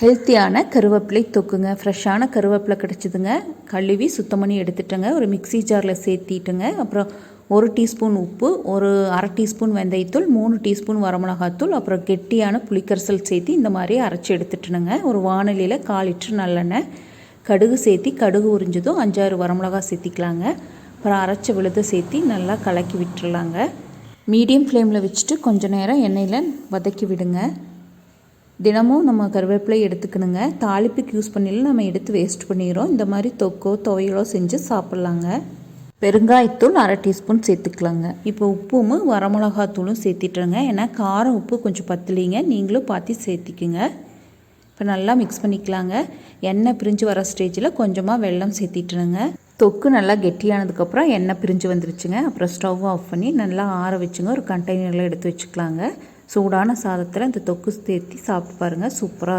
ஹெல்த்தியான கருவேப்பிலை தொக்குங்க. ஃப்ரெஷ்ஷான கருவேப்பிலை கிடச்சிதுங்க. கழுவி சுத்தம் பண்ணி எடுத்துட்டேங்க. ஒரு மிக்ஸி ஜாரில் சேர்த்திட்டுங்க. அப்புறம் 1 டீஸ்பூன் உப்பு, ஒரு அரை டீஸ்பூன் வெந்தயத்தூள், 3 டீஸ்பூன் வரமிளகாத்தூள், அப்புறம் கெட்டியான புளிக்கரைசல் சேர்த்து இந்த மாதிரி அரைச்சி எடுத்துட்டேனுங்க. ஒரு வானலியில் 1/4 லிட்டர் நல்லெண்ணெய், கடுகு சேர்த்தி கடுகு உரிஞ்சதும் 5-6 வரமிளகா சேர்த்திக்கலாங்க. அப்புறம் அரைச்ச விழுதை சேர்த்தி நல்லா கலக்கி விட்டுறலாங்க. மீடியம் ஃப்ளேமில் வச்சுட்டு கொஞ்சம் நேரம் எண்ணெயில் வதக்கி விடுங்க. தினமும் நம்ம கருவேப்பிலை எடுத்துக்கணுங்க. தாளிப்புக்கு யூஸ் பண்ணிடலாம், நம்ம எடுத்து வேஸ்ட் பண்ணிடுறோம். இந்த மாதிரி தொக்கோ துவையலோ செஞ்சு சாப்பிட்லாங்க. பெருங்காயத்தூள் அரை டீஸ்பூன் சேர்த்துக்கலாங்க. இப்போ உப்பும் வரமிளகாத்தூளும் சேர்த்திட்டுருங்க. ஏன்னா காரம் உப்பு கொஞ்சம் பத்தலிங்க, நீங்களும் பார்த்து சேர்த்திக்குங்க. இப்போ நல்லா மிக்ஸ் பண்ணிக்கலாங்க. எண்ணெய் பிரிஞ்சு வர ஸ்டேஜில் கொஞ்சமாக வெல்லம் சேர்த்திட்டுருங்க. தொக்கு நல்லா கெட்டியானதுக்கப்புறம் எண்ணெய் பிரிஞ்சு வந்துருச்சுங்க. அப்புறம் ஸ்டவ் ஆஃப் பண்ணி நல்லா ஆற வச்சுங்க. ஒரு கண்டெய்னரில் எடுத்து வச்சுக்கலாங்க. சூடான சாதத்தில் இந்த தொக்கு சேர்த்தி சாப்பிட்டு பாருங்கள், சூப்பராக இருக்கும்.